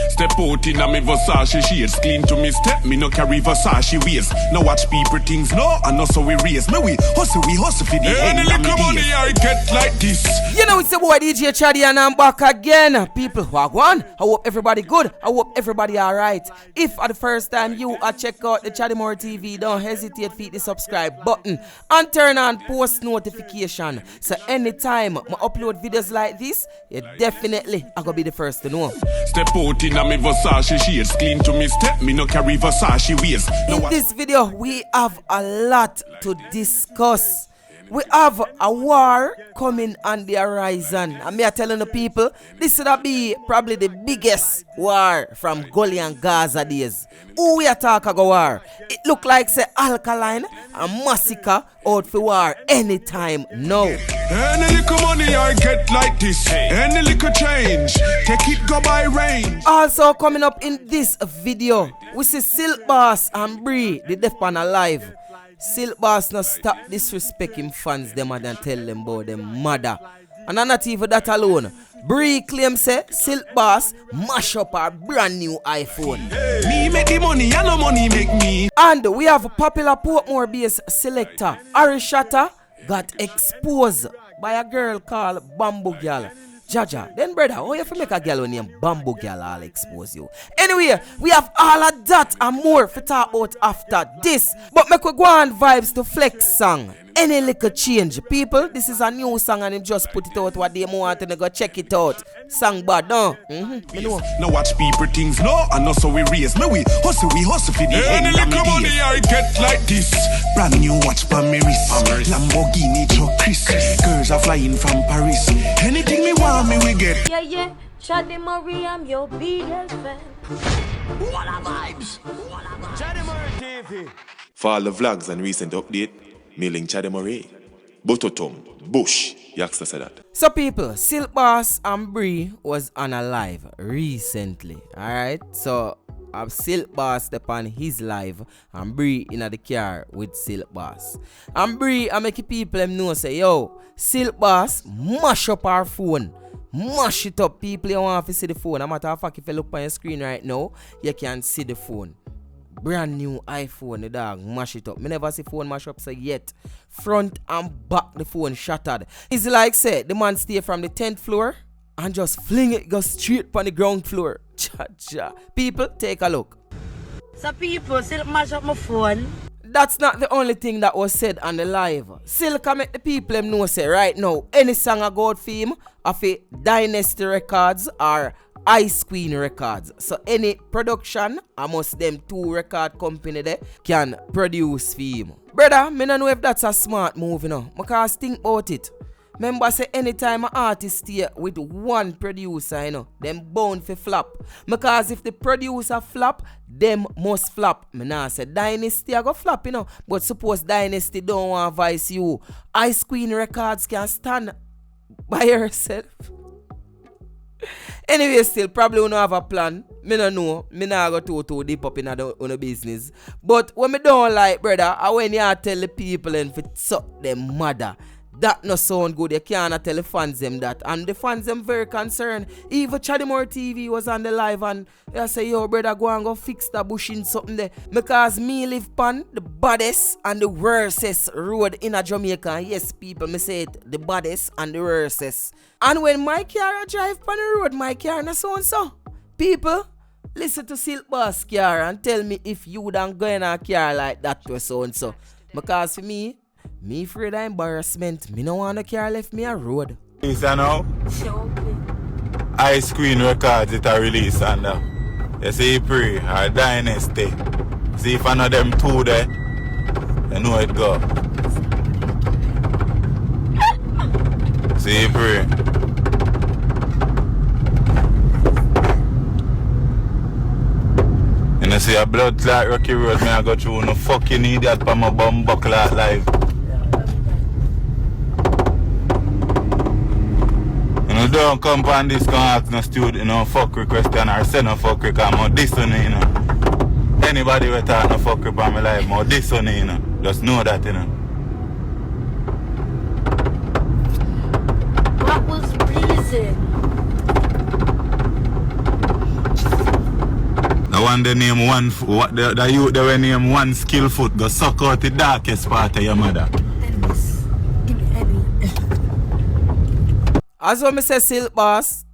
Step out in a me Versace shades. Clean to me step, me no carry Versace waist. No watch people things, no, and no so we raise. Me we hustle for the end of me money I get like this. You know it's the boy DJ Chaddy and I'm back again. People who are one, I hope everybody good. I hope everybody alright. If for the first time you are check out the Chaddy More TV, don't hesitate to hit the subscribe button and turn on post notification. So anytime I upload videos like this, you definitely are gonna be the first to know. Step out in a me Versace shades. Clean to me step, me no carry Versace waist. In this video, we have a lot to discuss. We have a war coming on the horizon. And me are telling the people, this would be probably the biggest war from Gully and Gaza days. Who we are talking about war? It look like say Alkaline and Masicka out for war anytime now. Any little money I get like this. Any little change, take it go by range. Also coming up in this video, we see Silk Boss and Bree, the Deaf Man Alive. Silk Boss not stop disrespecting fans them and then tell them about them mother. And not even that alone. Bree claims say Silk Boss mash up our brand new iPhone. Me make the money and no money make me. And we have a popular Portmore based selector, Arishata, got exposed by a girl called Bamboo Girl. Jaja, then brother, how you make a girl named Bamboo Girl I'll expose you. Anyway, we have all of that and more to talk about after this. But make we go on vibes to Flex song. Any little change. People, this is a new song and him just put it out what they want and they go check it out. Song bad, no? Me know. No watch people things, no, and no so we raise. Me we hustle for the end of me little money I get like this. Brand new watch for me wrist. Lamborghini truck Chris. Girls are flying from Paris. Anything me want me we get. Yeah, Chaddy Murray, I'm your biggest fan. What a vibes. Chaddy Murray TV. For all the vlogs and recent update, mailing Chaddy Murray. Bototom, Bush, Yaxter said that. So people, Silk Boss and Bree was on a live recently. Alright, so Silk Boss step on his live and Bree in the car with Silk Boss. And Bree I make people them know say, yo, Silk Boss mash up our phone. Mash it up, people. You want to see the phone. No matter how fuck if you look on your screen right now, you can see the phone. Brand new iPhone, the dog, mash it up. Me never see phone mash up so yet. Front and back the phone shattered. It's like say the man stay from the 10th floor and just fling it, go straight on the ground floor. Cha-cha. People, take a look. So people still mash up my phone. That's not the only thing that was said on the live. Silka make the people them know say right now, any song I go out for him, of a Dynasty Records or Ice Queen Records. So any production amongst them two record company there can produce for him. Brother, me don't know if that's a smart move, you know. Because think about it. Remember say anytime an artist stay with one producer, you know, them bound for flop. Because if the producer flop, them must flop. Me nah say Dynasty a go flop, you know. But suppose Dynasty don't want vice you. Ice Queen Records can stand by herself. Anyway, still probably we don't have a plan. Me no know. Me nah go too deep up in the business. But what me don't like, brother, I when you tell the people and fit suck them mother. That no sound good. You can't tell the fans them that. And the fans them very concerned. Even Chaddy More TV was on the live and they say, yo brother, go and go fix the bush in something there. Because me live pan the baddest and the worstest road in a Jamaica. And yes, people, me say it, the baddest and the worstest. And when my car drive pan the road, my car no sound so. People, listen to Silk Boss car and tell me if you don't go in a car like that to sound so. Because for me afraid of embarrassment. Me no want a car left me a road. Release now. Ice Queen Records it a release and you see Pray or Dynasty. See if one of them two there, you know it go. See Pray. You know see a blood clot Rocky Road me I go through no fucking idiot for my bum buckle live. You don't come on this can ask no student, you know, fuck request or send no fuck request, I'm this one, you know. Anybody will talk no fuck request on my life, I'm this one, you know. Just know that, you know. What was the reason? The one they name one, what the youth they were name one skill foot, go suck out the darkest part of your mother. As when me say Silk Boss,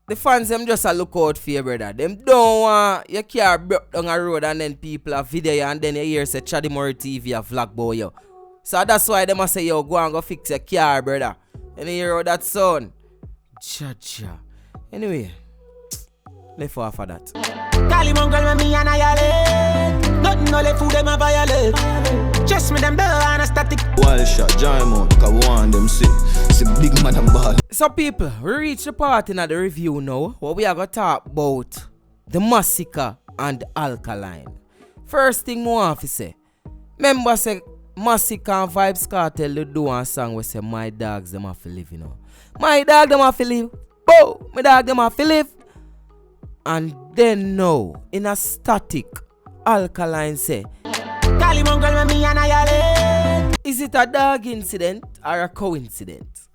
the fans them just a look out for you, brother. Them don't want your car broke down a road and then people a video you and then you hear say Chaddy TV a vlog boy you. So that's why them a say yo go and go fix your car, brother. And you hear how that sound? Cha. Anyway, left off of that. Cali mongrel with me and I nothing no left food them a violate. Just me them bill and a static. Wild shot, giant mouth, cause one them see big man and ball. So people, we reach the part in the review now where we are going to talk about the Masicka and Alkaline. First thing we want to say, remember say Masicka and Vybz Kartel they do one song where say my dogs them have to live, you know. My dog them have to live. Boom! My dog them have to live. And then now, in a static, Alkaline say, Cali mongrel with me and I is it a dog incident or a coincidence?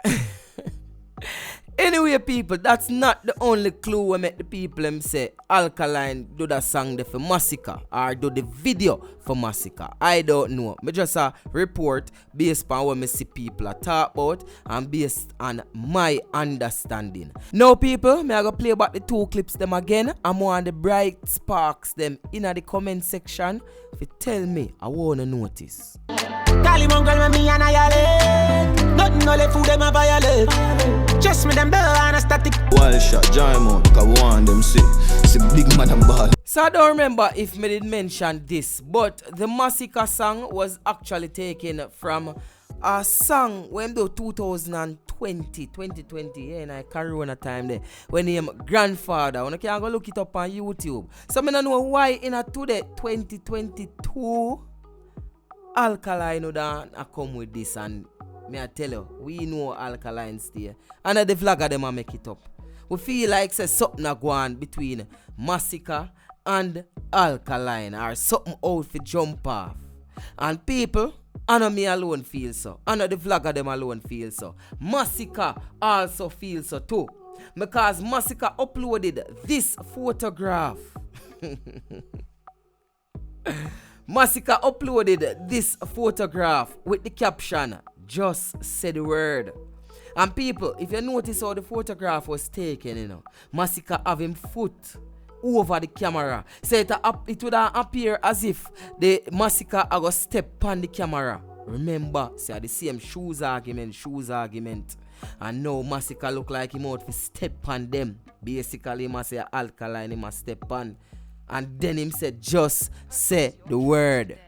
Anyway, people, that's not the only clue we make the people them say Alkaline do the song for Masicka or do the video for Masicka. I don't know. Me just a report based on what me see people talk about and based on my understanding. Now, people, me I go play back the two clips them again. I'm on the bright sparks them in the comment section. If you tell me, I wanna notice. Cali mongrel with me and I nothing no left food them a violate. Just me them bill and a static. Wild shot, giant mouth, cause one them see big man and ball. So I don't remember if me did mention this, but the Masicka song was actually taken from a song when do 2020, yeah, in a corona time there, when him grandfather, when I can go look it up on YouTube. So I don't know why in a today 2022 Alkaline would come with this, and me I tell you, we know Alkaline stay. And the vlogger them a make it up. We feel like say something a go on between Masicka and Alkaline, or something out for jump off. And people, I know me alone feel so. I know the vlogger them alone feel so. Masicka also feel so too. Because Masicka uploaded this photograph. Masicka uploaded this photograph with the caption, "Just say the word." And people, if you notice how the photograph was taken, you know, Masicka have him foot over the camera. So it would appear as if the Masicka are going to step on the camera. Remember, see the same shoes argument. And now Masicka look like he out to step on them. Basically, he must say Alkaline, he must step on. And then him said, "Just say the word."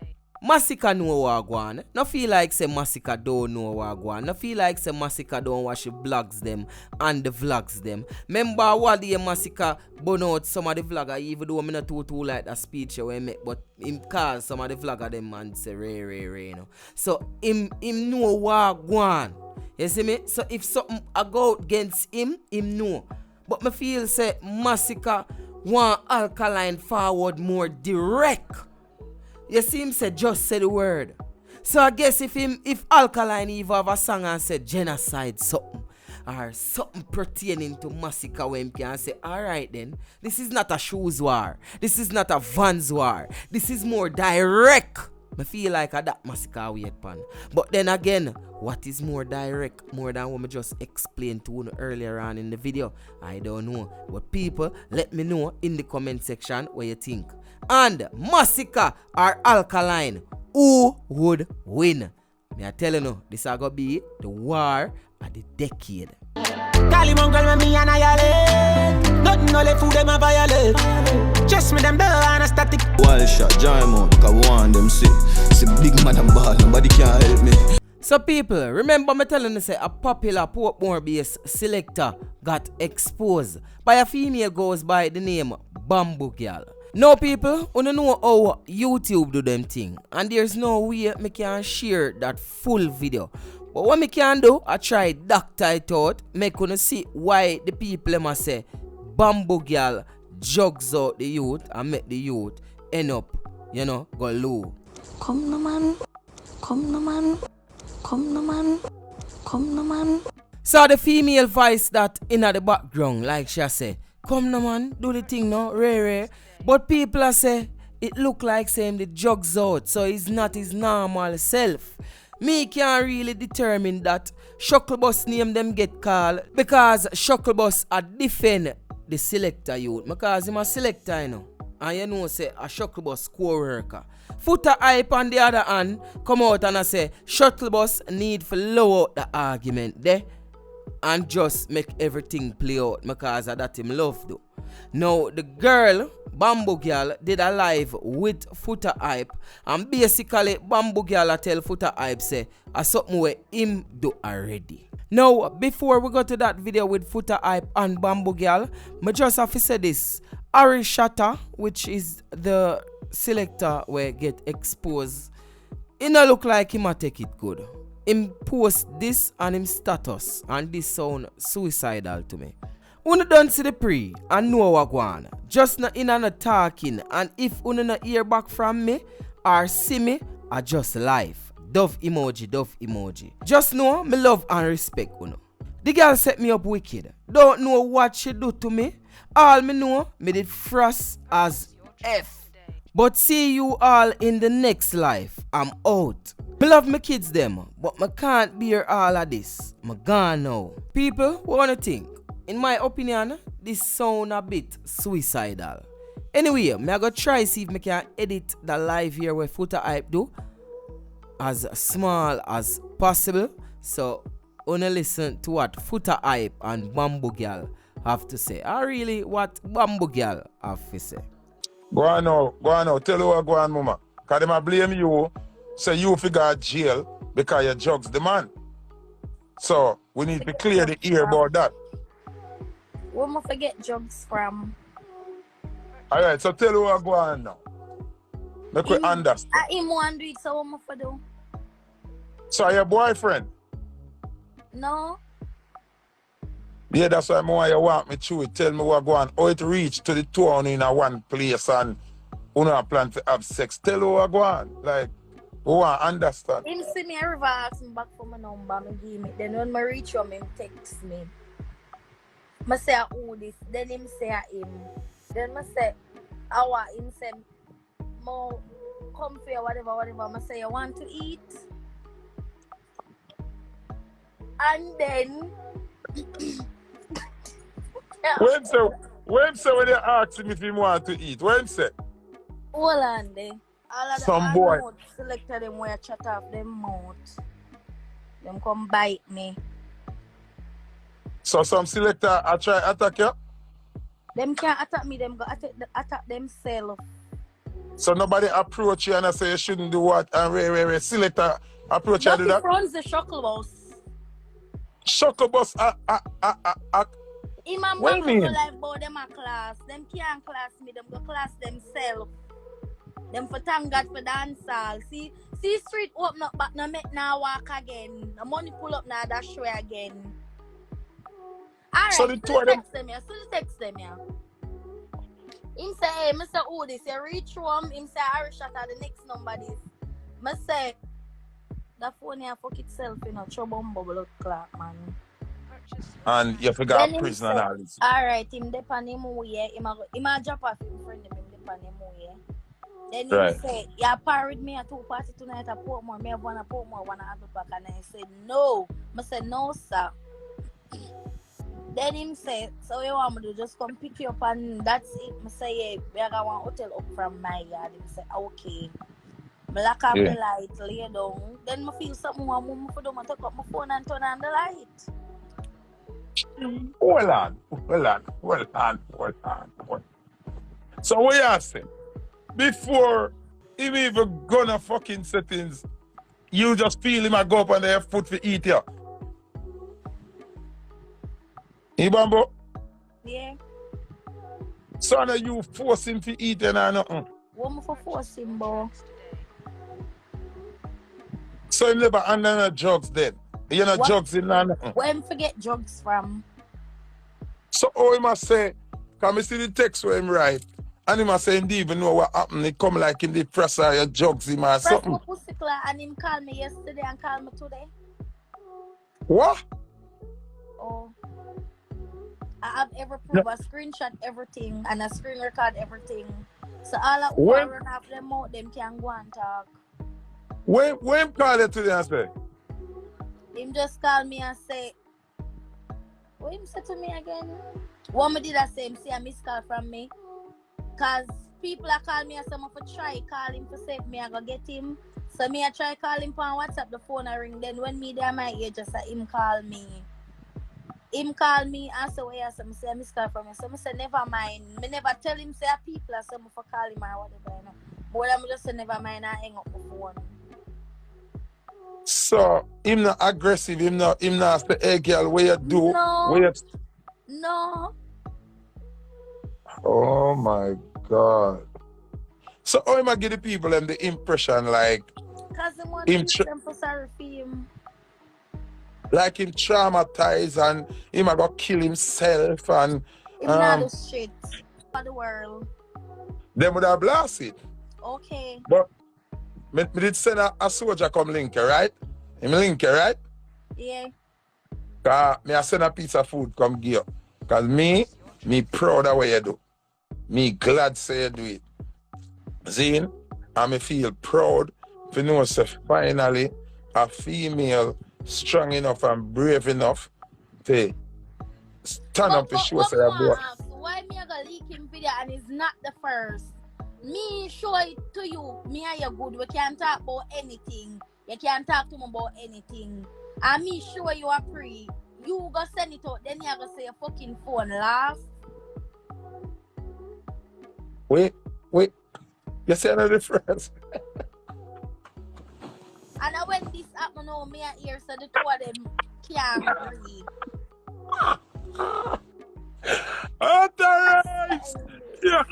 Masicka know what go on. No feel like say Masicka don't know what go on. No feel like say Masicka don't watch the blogs them and the vlogs them. Remember what the Masicka burn out some of the vlogger, even though I'm not too like that speech we make, but him call some of the vlogger them and say ray, you know. So him know what go on. You see me? So if something I go against him know. But me feel say Masicka want Alkaline forward more direct. You see him say just say the word. So I guess if Alkaline even have a song and say genocide something or something pertaining to Masicka, when him can say, alright then, this is not a shoes war, this is not a Vans war, this is more direct. I feel like that Masicka wait pan. But then again, what is more direct, more than what I just explained to you earlier on in the video? I don't know. But people, let me know in the comment section what you think. And Masicka or Alkaline, who would win? Me I tell you now, this is gonna be the war of the decade. Cali mongrel with me and I nothing no left food them a violate. Just me them bill and a static. Wild shot, giant mouth, cause one them see big man and ball. Nobody can help me. So people, remember me telling you say a popular Portmore based Selector got exposed by a female goes by the name Bamboo Girl. Now people, you know how YouTube do them thing, and there's no way me can share that full video. But what me can do, I try doctor it out, make you see why the people must say Bamboo Girl jugs out the youth and make the youth end up, you know, go low. Come no man. So the female voice that in the background, like she say, Come no man, do the thing no, rare. But people are say, it look like same the drugs out, so he's not his normal self. Me can't really determine that Shuttlebus name them get called because Shuttlebus are defend the selector youth. Because him a selector, you know. And you know say a Shuttlebus co-worker. Footer Hype on the other hand come out and I say Shuttlebus need to lower out the argument there and just make everything play out because of that him love do. Now the girl, Bamboo Girl, did a live with Footer Hype and basically Bamboo Girl tell Footer Hype say a something where him do already. Now before we go to that video with Footer Hype and Bamboo Girl, I just have to say this. Ari Shatta, which is the selector where get exposed, it no look like him a take it good. Him post this on him status and this sound suicidal to me. Una don't see the pre and know what go on. Just not in and not talking, and if una not hear back from me or see me, I just life. Dove emoji. Just know me love and respect una. The girl set me up wicked. Don't know what she do to me. All me know, me did frost as F. But see you all in the next life. I'm out. Me love my kids them, but me can't bear all of this. Me gone now. People, what wanna think? In my opinion, this sound a bit suicidal. Anyway, me I go try see if me can edit the live here where Footer Hype do as small as possible. So, wanna listen to what Footer Hype and Bamboo Girl have to say. Or really what Bamboo Girl have to say. Go on now. Tell you what go on, mama. Because them a blame you, say you figure jail because you drugs the man. So, we need to clear the ear about that. Where am I forget drugs from? Alright, so tell you what go on now. Make we understand. I him want do it, so what am I for do? So, your boyfriend? No. Yeah, that's why you want me to tell me what go on. How it reach to the two on in a one place and you know plan to have sex. Tell you what go on. Like, we want to understand. Him see me, I ever ask me back for my number, me give me. Then when I reach him, him text me. I say, who this? Then him say, him. Then I say, how him say, more comfy or whatever. I say, you want to eat? And then... when they ask him if he want to eat, when say? Hold on there. All of Some boy. Selector them where chat off them mouth. Them come bite me. So some selector I try attack you? Them can't attack me, them go attack themselves. So nobody approach you and I say you shouldn't do what and selector approach you and do that? Runs the Shuttlebus. Shuttlebus In my what mouth you mean? life about them a class. Them can't class me, them go class themselves. Them for thank God for dancehall. See street open up but no make now walk again. The money pull up now dash way again. Alright, So the two of them text them here. Him say, hey, Mr. Who this? You reach home, him say, I shot at the next number this. I say, the phone here fuck itself, you know, trouble bubble clock, man. and you forgot prison and all this. Alright, him dep on him way, him a drop off him friend him dep on him way. Then Right. he say, you parried me at 2 party tonight at Portmore, me have one at Portmore, one at Apple Park, and I said, no. I said, no, sir. Then him say, so you want me to just come pick you up and that's it. I say, yeah, we got one hotel up from my yard. He say, okay. I lock off the light, lay down. Then I feel something more move for them. I take up my phone and turn on the light. Hold on. So what you saying? Before him even gonna fucking settings, you just feel him a go up on their foot for eat you. Bambo? Yeah. So now you force him to eat and nothing. What am I for force him, boy? So him never under no drugs then. You know drugs in nothing. Where him forget drugs from? So all him must say, come see the text where him write. And him must say him didn't even know what happened. He come like him the press or your drugs him or Press something. my pussy clap and him call me yesterday and call me today. What? Oh. I have every No. proof, I screenshot everything and I screen record everything. So all of who When run off them out, them can go and talk. when call you today and say, Him just call me and say, what him say to me again? What me did I say? Him say a missed call from me. Cause people are call me and some of a try call him for say me I go get him. So me I try call him on WhatsApp, the phone I ring. Then when me there my ear just him call me. Him call me and say where some say I miss call from me. So I say never mind. Me never tell him say people are some for call him or whatever, you know. But I'm just say never mind and hang up the phone. so him not aggressive, him not say, hey girl, what you do? What you... No. Oh my God. So how am I give the people them the impression like Cause him want him to them for sorry for him. like him traumatized and him a go kill himself and Him not the shit for the world. them would have blasted. Okay. But me did send a soldier come link her, right? Him link her, right? Yeah. Cause me I send a piece of food come give you. Cause me proud of what you do. Me glad say you do it. Zine, and me feel proud to know say finally a female strong enough and brave enough to stand up to show say a boy. Why me I go leak him video and it's not the first? Me show it to you. Me and you good. We can talk about anything. You can talk to me about anything. And me show you a pre. You go send it out. Then you go say your fucking phone last. Wait. You see no difference? And when this happen now, me and hear so the two of them can't breathe. Authorized! Yeah.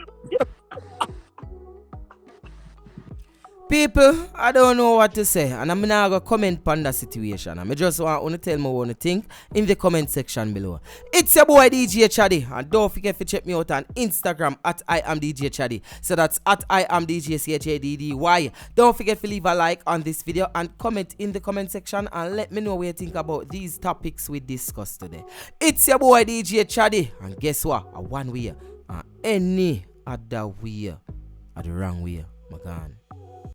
People, I don't know what to say, and I'm not going to comment on that situation. I just want to tell me what you think in the comment section below. It's your boy DJ Chaddy, and don't forget to check me out on Instagram at I am DJ Chaddy. So that's at I am DJ CHADDY. Don't forget to leave a like on this video and comment in the comment section and let me know what you think about these topics we discussed today. It's your boy DJ Chaddy, and guess what? A one way and any other way are the wrong way. My God.